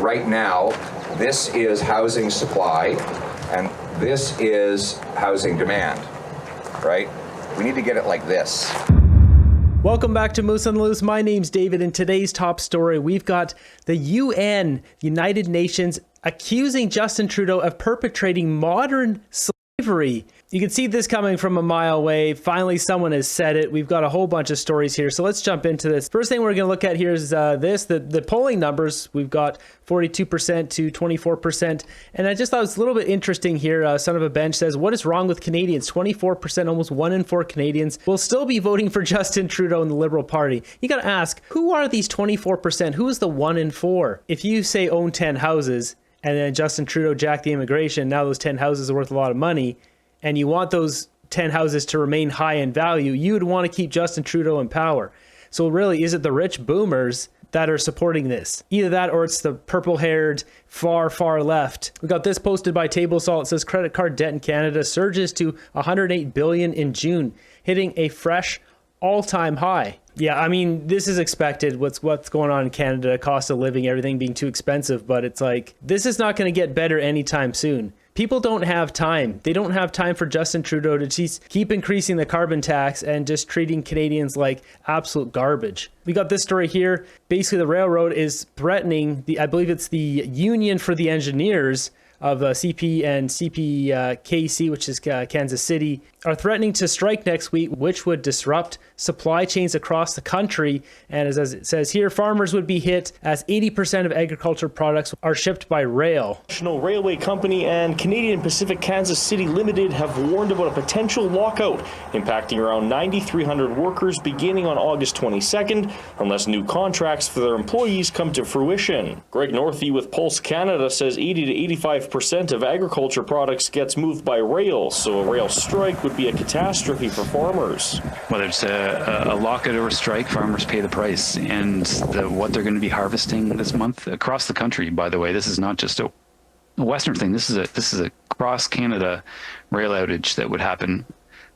right now, this is housing supply, and this is housing demand, right? We need to get it like this. Welcome back to Moose on the Loose. My name's David. In today's top story, we've got the UN, United Nations, accusing Justin Trudeau of perpetrating modern slavery. You can see this coming from a mile away. Finally, someone has said it. We've got a whole bunch of stories here, so let's jump into this. First thing we're going to look at here is the polling numbers. We've got 42% to 24%, and I just thought it was a little bit interesting here. Son of a Bench says, what is wrong with Canadians? 24%, almost 1 in 4 Canadians will still be voting for Justin Trudeau and the Liberal Party. You got to ask, who are these 24%? Who is the 1 in 4? If you say own 10 houses, and then Justin Trudeau jacked the immigration, now those 10 houses are worth a lot of money, and you want those 10 houses to remain high in value, you would want to keep Justin Trudeau in power. So really, is it the rich boomers that are supporting this? Either that or it's the purple-haired, far, far left. We got this posted by Table Salt. It says credit card debt in Canada surges to $108 billion in June, hitting a fresh all-time high. Yeah, I mean, this is expected. What's going on in Canada, cost of living, everything being too expensive, but it's like, this is not going to get better anytime soon. People don't have time. They don't have time for Justin Trudeau to just keep increasing the carbon tax and just treating Canadians like absolute garbage. We got this story here. Basically, the railroad is threatening, I believe it's the Union for the Engineers of CP and CPKC, which is Kansas City, are threatening to strike next week, which would disrupt supply chains across the country. And as it says here, farmers would be hit as 80% of agriculture products are shipped by rail. National Railway Company and Canadian Pacific Kansas City Limited have warned about a potential lockout impacting around 9,300 workers beginning on August 22nd, unless new contracts for their employees come to fruition. Greg Northey with Pulse Canada says 80 to 85% of agriculture products gets moved by rail, so a rail strike would be a catastrophe for farmers. Whether it's a lockout or a strike, farmers pay the price, and what they're going to be harvesting this month across the country. By the way, this is not just a Western thing. This is a cross Canada rail outage that would happen.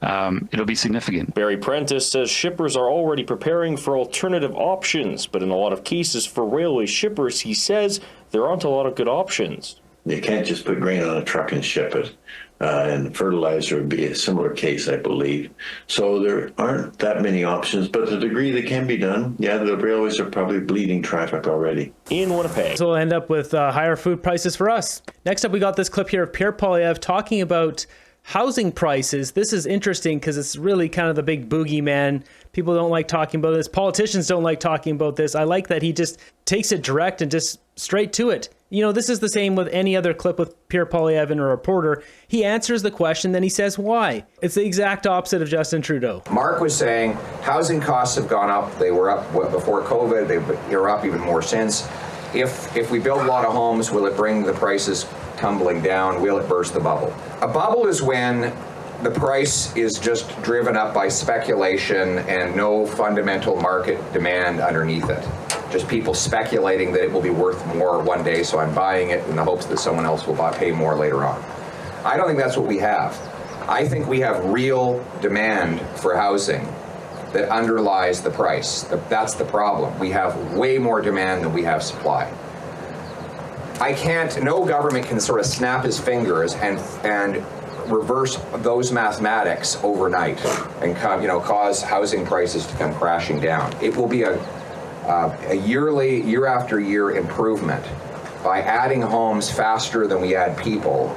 It'll be significant. Barry Prentice says shippers are already preparing for alternative options, but in a lot of cases for railway shippers, he says there aren't a lot of good options. You can't just put grain on a truck and ship it. And fertilizer would be a similar case, I believe. So there aren't that many options, but to the degree that can be done, yeah, the railways are probably bleeding traffic already. In Winnipeg. So we'll end up with higher food prices for us. Next up, we got this clip here of Pierre Poilievre talking about housing prices. This is interesting because it's really kind of the big boogeyman. People don't like talking about this. Politicians don't like talking about this. I like that he just takes it direct and just straight to it. You know, this is the same with any other clip with Pierre Poilievre and a reporter. He answers the question, then he says why. It's the exact opposite of Justin Trudeau. Mark was saying housing costs have gone up. They were up before COVID. They're up even more since. If we build a lot of homes, will it bring the prices tumbling down? Will it burst the bubble? A bubble is when the price is just driven up by speculation and no fundamental market demand underneath it. Just people speculating that it will be worth more one day, so I'm buying it in the hopes that someone else will pay more later on. I don't think that's what we have. I think we have real demand for housing that underlies the price. That's the problem. We have way more demand than we have supply. No government can sort of snap his fingers and reverse those mathematics overnight and cause housing prices to come crashing down. It will be a year after year improvement by adding homes faster than we add people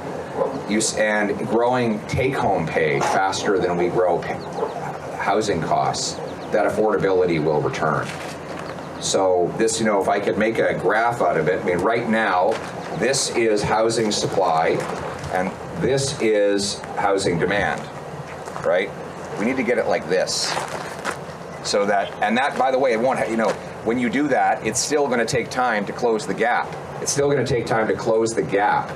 and growing take-home pay faster than we grow housing costs, that affordability will return. So this, if I could make a graph out of it, I mean, right now, this is housing supply and this is housing demand, right? We need to get it like this. So that, by the way, it won't, when you do that, it's still going to take time to close the gap. It's still going to take time to close the gap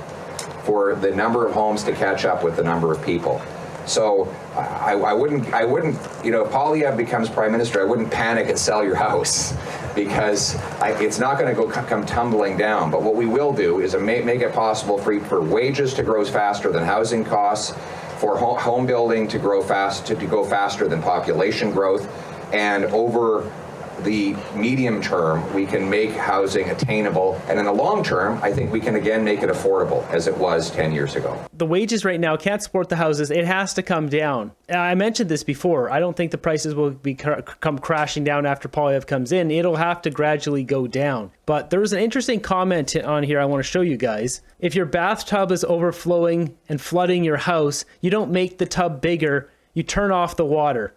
for the number of homes to catch up with the number of people. So I wouldn't, if Poilievre becomes prime minister, I wouldn't panic and sell your house because it's not going to come tumbling down. But what we will do is make it possible for wages to grow faster than housing costs, for home building to go faster than population growth, and over the medium term, we can make housing attainable. And in the long term, I think we can again make it affordable as it was 10 years ago. The wages right now can't support the houses. It has to come down. I mentioned this before. I don't think the prices will come crashing down after Polyev comes in. It'll have to gradually go down. But there was an interesting comment on here I want to show you guys. If your bathtub is overflowing and flooding your house, you don't make the tub bigger. You turn off the water.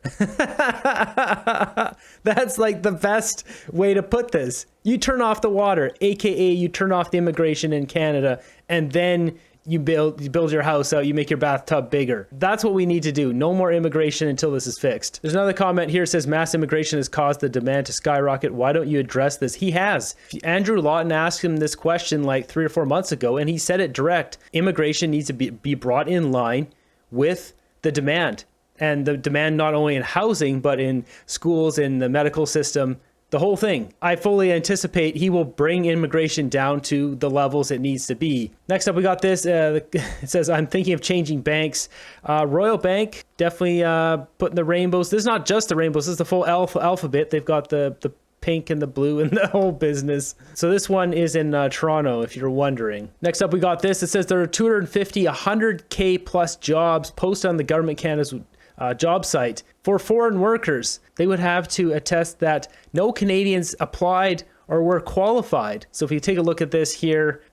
That's like the best way to put this. You turn off the water, aka you turn off the immigration in Canada, and then you build your house out, you make your bathtub bigger. That's what we need to do. No more immigration until this is fixed. There's another comment here that says mass immigration has caused the demand to skyrocket. Why don't you address this? He has. Andrew Lawton asked him this question like 3 or 4 months ago, and he said it direct. Immigration needs to be brought in line with the demand. And the demand not only in housing, but in schools, in the medical system, the whole thing. I fully anticipate he will bring immigration down to the levels it needs to be. Next up, we got this. It says, I'm thinking of changing banks. Royal Bank, definitely putting the rainbows. This is not just the rainbows. This is the full alphabet. They've got the pink and the blue and the whole business. So this one is in Toronto, if you're wondering. Next up, we got this. It says there are 250, 100K plus jobs posted on the Government Canada's job site for foreign workers. They would have to attest that no Canadians applied or were qualified. So if you take a look at this here,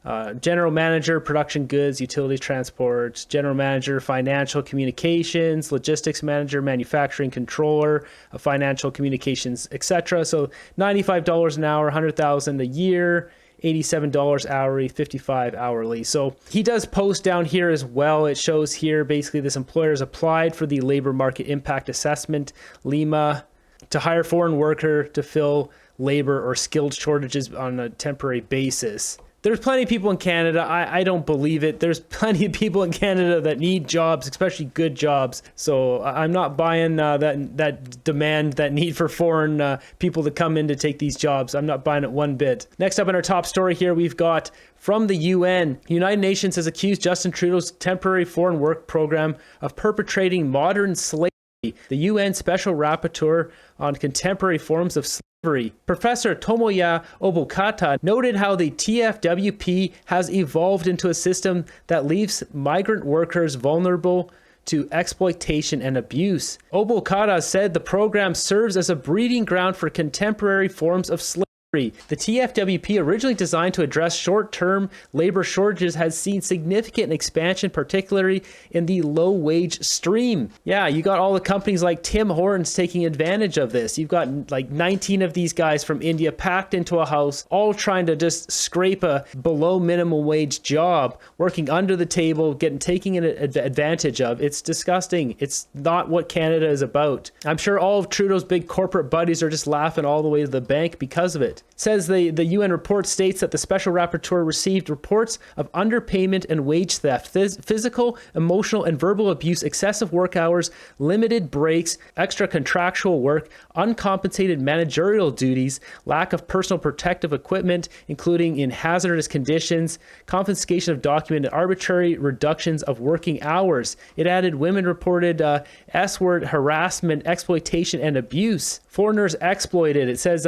general manager, production goods, utilities, transport, general manager, financial communications, logistics manager, manufacturing controller, financial communications, etc. So $95 an hour, $100,000 a year, $87 hourly, $55 hourly. So he does post down here as well. It shows here basically this employer has applied for the labor market impact assessment, LIMA, to hire foreign worker to fill labor or skilled shortages on a temporary basis. There's plenty of people in Canada. I don't believe it. There's plenty of people in Canada that need jobs, especially good jobs. So I'm not buying that demand, that need for foreign people to come in to take these jobs. I'm not buying it one bit. Next up in our top story here, we've got from the UN. United Nations has accused Justin Trudeau's temporary foreign work program of perpetrating modern slavery. The UN Special Rapporteur on Contemporary Forms of Slavery, Professor Tomoya Obokata, noted how the TFWP has evolved into a system that leaves migrant workers vulnerable to exploitation and abuse. Obokata said the program serves as a breeding ground for contemporary forms of slavery. The TFWP, originally designed to address short-term labor shortages, has seen significant expansion, particularly in the low-wage stream. Yeah, you got all the companies like Tim Hortons taking advantage of this. You've got like 19 of these guys from India packed into a house, all trying to just scrape a below minimum wage job, working under the table, taking advantage of. It's disgusting. It's not what Canada is about. I'm sure all of Trudeau's big corporate buddies are just laughing all the way to the bank because of it. Says the UN report states that the special rapporteur received reports of underpayment and wage theft, physical, emotional, and verbal abuse, excessive work hours, limited breaks, extra contractual work, uncompensated managerial duties, lack of personal protective equipment, including in hazardous conditions, confiscation of documented arbitrary reductions of working hours. It added women reported S-word harassment, exploitation, and abuse. Foreigners exploited. It says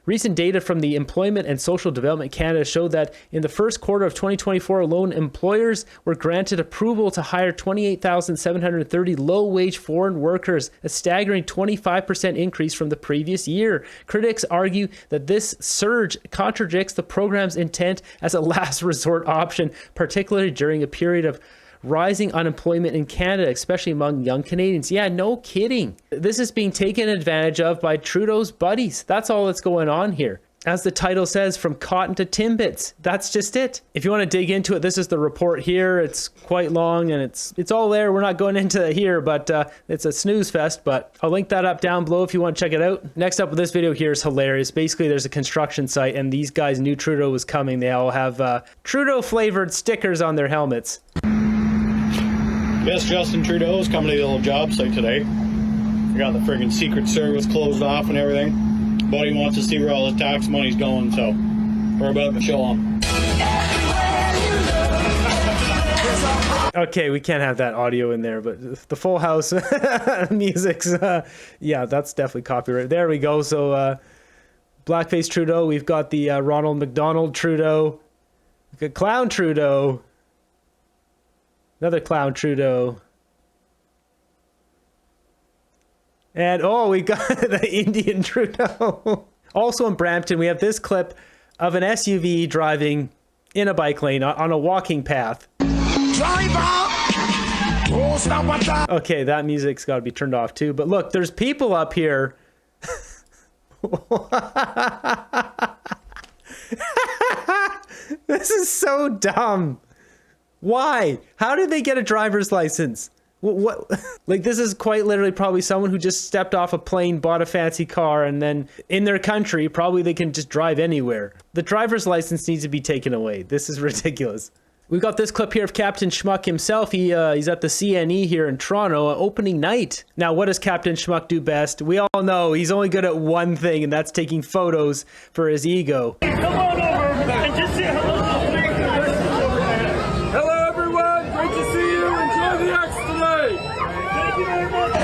recent data from the Employment and Social Development Canada showed that in the first quarter of 2024 alone, employers were granted approval to hire 28,730 low-wage foreign workers, a staggering 25% increase from the previous year. Critics argue that this surge contradicts the program's intent as a last resort option, particularly during a period of rising unemployment in Canada, especially among young Canadians. Yeah, no kidding. This is being taken advantage of by Trudeau's buddies. That's all that's going on here. As the title says, from cotton to Timbits. That's just it. If you want to dig into it, this is the report here. It's quite long and it's all there. We're not going into it here, but it's a snooze fest, but I'll link that up down below if you want to check it out. Next up with this video here is hilarious. Basically, there's a construction site and these guys knew Trudeau was coming. They all have Trudeau flavored stickers on their helmets. Yes, Justin Trudeau is coming to the old job site today. We got the friggin' Secret Service closed off and everything. But he wants to see where all his tax money's going, so we're about to show him. Okay, we can't have that audio in there, but the Full House music's, yeah, that's definitely copyright. There we go. So Blackface Trudeau. We've got the Ronald McDonald Trudeau. We've got Clown Trudeau. Another Clown Trudeau. And, oh, we got the Indian Trudeau. Also in Brampton, we have this clip of an SUV driving in a bike lane on a walking path. Okay, that music's got to be turned off too. But look, there's people up here. This is so dumb. Why? How did they get a driver's license? What? Like, this is quite literally probably someone who just stepped off a plane, bought a fancy car, and then in their country, probably they can just drive anywhere. The driver's license needs to be taken away. This is ridiculous. We've got this clip here of Captain Schmuck himself. He's at the CNE here in Toronto, opening night. Now, what does Captain Schmuck do best? We all know he's only good at one thing, and that's taking photos for his ego. Come on over and just say hello. Hello, everyone. Great to see you. Enjoy the acts today. Thank you very much.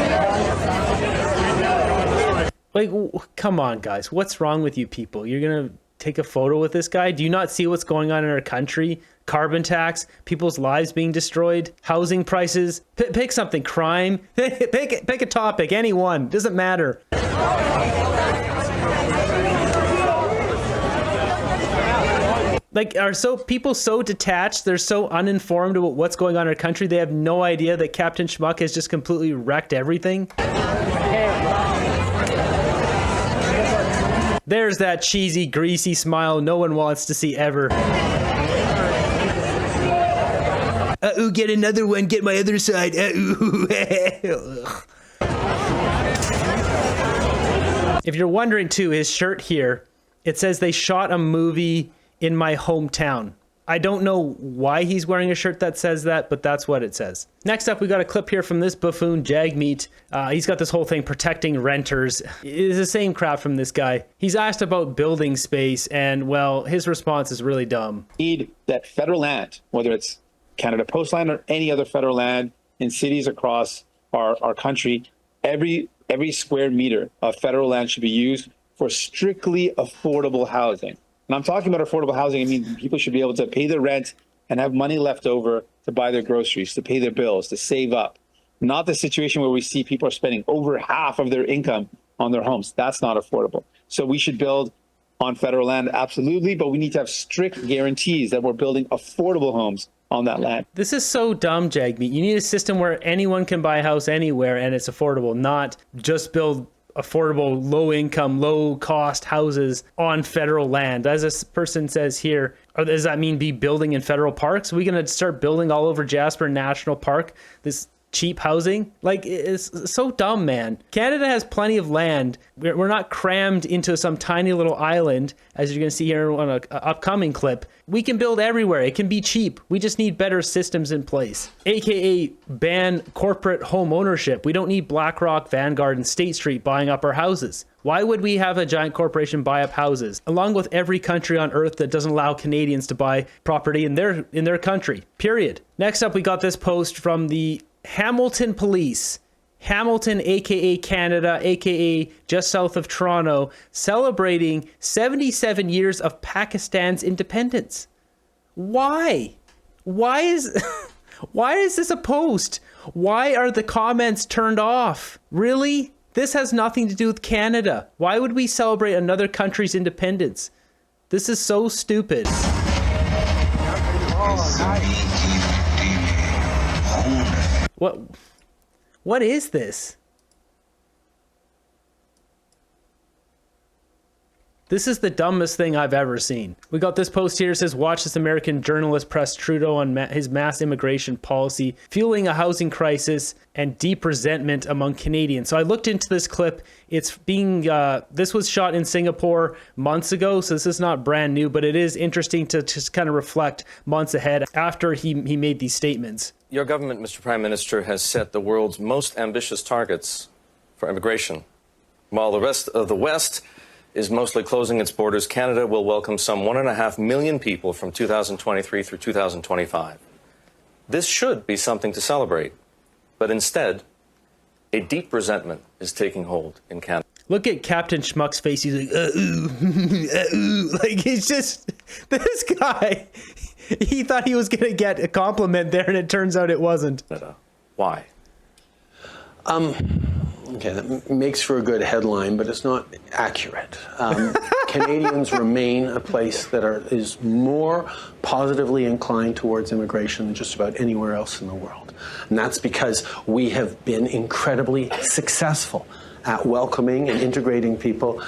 Like, come on, guys. What's wrong with you people? You're going to take a photo with this guy? Do you not see what's going on in our country? Carbon tax, people's lives being destroyed, housing prices. Pick something. Crime. Pick a topic. Any one. Doesn't matter. Like, are people so detached? They're so uninformed about what's going on in our country. They have no idea that Captain Schmuck has just completely wrecked everything. There's that cheesy, greasy smile no one wants to see ever. Uh-oh, get another one. Get my other side. If you're wondering, too, his shirt here, it says they shot a movie in my hometown. I don't know why he's wearing a shirt that says that, but that's what it says. Next up, we got a clip here from this buffoon Jagmeet. He's got this whole thing protecting renters. It's the same crap from this guy. He's asked about building space, and, well, his response is really dumb. Need that federal land, whether it's Canada Post land or any other federal land in cities across our country, every square meter of federal land should be used for strictly affordable housing. And I'm talking about affordable housing. I mean, people should be able to pay their rent and have money left over to buy their groceries, to pay their bills, to save up. Not the situation where we see people are spending over half of their income on their homes. That's not affordable. So we should build on federal land, absolutely, but we need to have strict guarantees that we're building affordable homes on that land. This is so dumb, Jagmeet. You need a system where anyone can buy a house anywhere and it's affordable, not just build affordable, low-income, low-cost houses on federal land. As this person says here, or does that mean be building in federal parks? Are we going to start building all over Jasper National Park, this cheap housing? Like, it's so dumb, man. Canada has plenty of land. We're not crammed into some tiny little island, as you're going to see here on an upcoming clip. We can build everywhere. It can be cheap. We just need better systems in place, aka ban corporate home ownership. We don't need BlackRock, Vanguard, and State Street buying up our houses. Why would we have a giant corporation buy up houses, along with every country on earth that doesn't allow Canadians to buy property in their country, period. Next up, we got this post from the Hamilton Police. Hamilton, aka Canada, aka just south of Toronto, celebrating 77 years of Pakistan's independence. Why? Why is this a post? Why are the comments turned off? Really? This has nothing to do with Canada. Why would we celebrate another country's independence? This is so stupid. What is this? This is the dumbest thing I've ever seen. We got this post here. It says, watch this American journalist press Trudeau on his mass immigration policy, fueling a housing crisis and deep resentment among Canadians. So I looked into this clip. It's being, this was shot in Singapore months ago, so this is not brand new, but it is interesting to just kind of reflect months ahead after he made these statements. Your government, Mr. Prime Minister, has set the world's most ambitious targets for immigration. While the rest of the West is mostly closing its borders, Canada will welcome some 1.5 million people from 2023 through 2025. This should be something to celebrate, but instead, a deep resentment is taking hold in Canada. Look at Captain Schmuck's face. He's like, like, he's just, this guy, he thought he was going to get a compliment there, and it turns out it wasn't. Why? Okay, that makes for a good headline, but it's not accurate. Canadians remain a place that is more positively inclined towards immigration than just about anywhere else in the world. And that's because we have been incredibly successful at welcoming and integrating people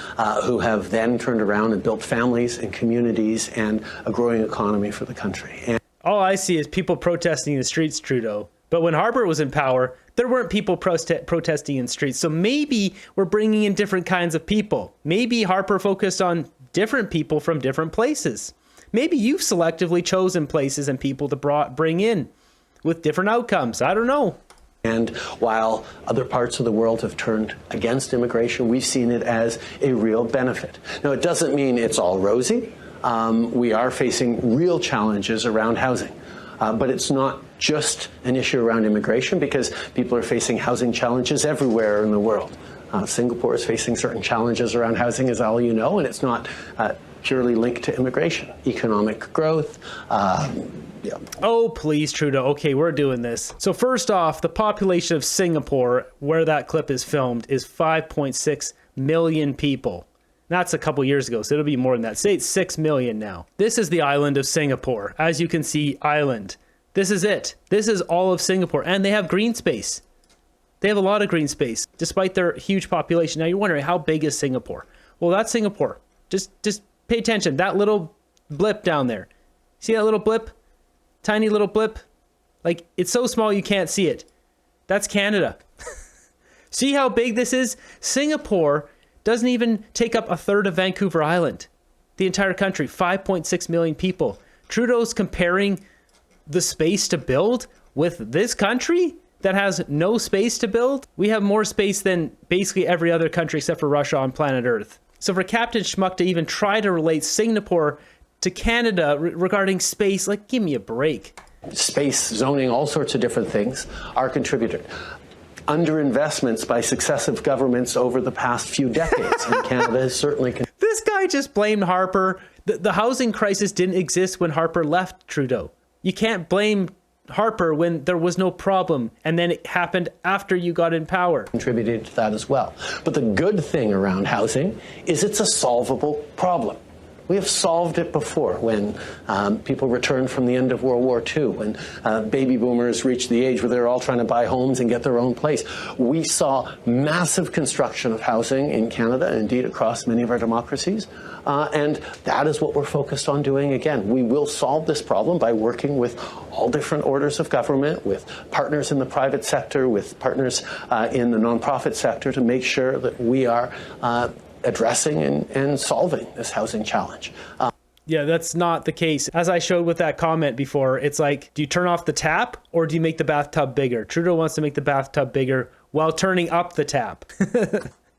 who have then turned around and built families and communities and a growing economy for the country. And all I see is people protesting in the streets, Trudeau. But when Harper was in power, there weren't people protesting in the streets. So maybe we're bringing in different kinds of people. Maybe Harper focused on different people from different places. Maybe you've selectively chosen places and people to bring in with different outcomes. I don't know. And while other parts of the world have turned against immigration, we've seen it as a real benefit. Now, it doesn't mean it's all rosy. We are facing real challenges around housing. But it's not just an issue around immigration, because people are facing housing challenges everywhere in the world. Singapore is facing certain challenges around housing, as all you know, and it's not purely linked to immigration. Economic growth. Oh, please, Trudeau. Okay, we're doing this. So first off, the population of Singapore, where that clip is filmed, is 5.6 million people. That's a couple years ago, so it'll be more than that. Say it's 6 million now. This is the island of Singapore. As you can see, island. This is it. This is all of Singapore, and they have green space. They have a lot of green space, despite their huge population. Now you're wondering, how big is Singapore? Well, that's Singapore. Just pay attention. That little blip down there. See that little blip? Tiny little blip? Like, it's so small you can't see it. That's Canada. See how big this is? Singapore doesn't even take up a third of Vancouver Island. The entire country, 5.6 million people. Trudeau's comparing the space to build with this country that has no space to build. We have more space than basically every other country except for Russia on planet Earth. So for Captain Schmuck to even try to relate Singapore to Canada regarding space, like, give me a break. Space, zoning, all sorts of different things are contributed. Underinvestments by successive governments over the past few decades, and Canada has certainly... This guy just blamed Harper. The housing crisis didn't exist when Harper left Trudeau. You can't blame Harper when there was no problem, and then it happened after you got in power. Contributed to that as well. But the good thing around housing is it's a solvable problem. We have solved it before, when people returned from the end of World War II, when baby boomers reached the age where they're all trying to buy homes and get their own place. We saw massive construction of housing in Canada, and indeed across many of our democracies. And that is what we're focused on doing again. We will solve this problem by working with all different orders of government, with partners in the private sector, with partners in the nonprofit sector, to make sure that we are addressing and solving this housing challenge. Yeah, that's not the case. As I showed with that comment before, it's like, do you turn off the tap or do you make the bathtub bigger? Trudeau wants to make the bathtub bigger while turning up the tap.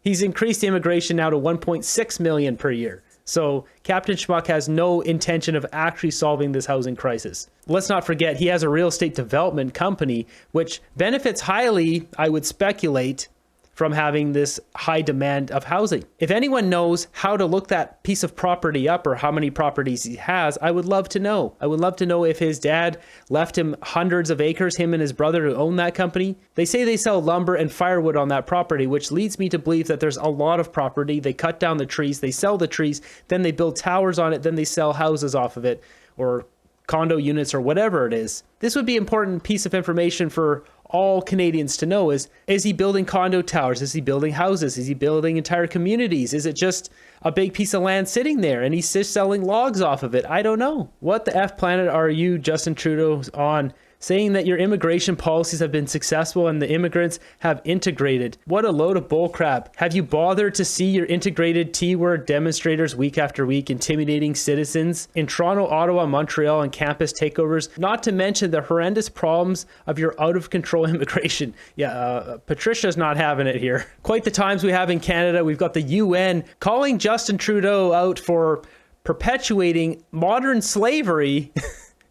He's increased immigration now to 1.6 million per year. So Captain Schmuck has no intention of actually solving this housing crisis. Let's not forget, he has a real estate development company, which benefits highly, I would speculate, from having this high demand of housing. If anyone knows how to look that piece of property up or how many properties he has, I would love to know. I would love to know if his dad left him hundreds of acres, him and his brother who own that company. They say they sell lumber and firewood on that property, which leads me to believe that there's a lot of property. They cut down the trees, they sell the trees, then they build towers on it, then they sell houses off of it, or condo units, or whatever it is. This would be an important piece of information for all Canadians to know. Is he building condo towers? Is he building houses? Is he building entire communities? Is it just a big piece of land sitting there and he's just selling logs off of it? I don't know. What the F planet are you, Justin Trudeau, on, saying that your immigration policies have been successful and the immigrants have integrated? What a load of bullcrap. Have you bothered to see your integrated T-word demonstrators week after week intimidating citizens in Toronto, Ottawa, Montreal, and campus takeovers? Not to mention the horrendous problems of your out-of-control immigration. Yeah, Patricia's not having it here. Quite the times we have in Canada. We've got the UN calling Justin Trudeau out for perpetuating modern slavery,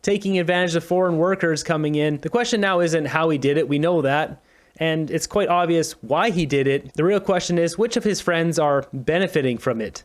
taking advantage of foreign workers coming in. The question now isn't how he did it. We know that. and it's quite obvious why he did it. The real question is, which of his friends are benefiting from it?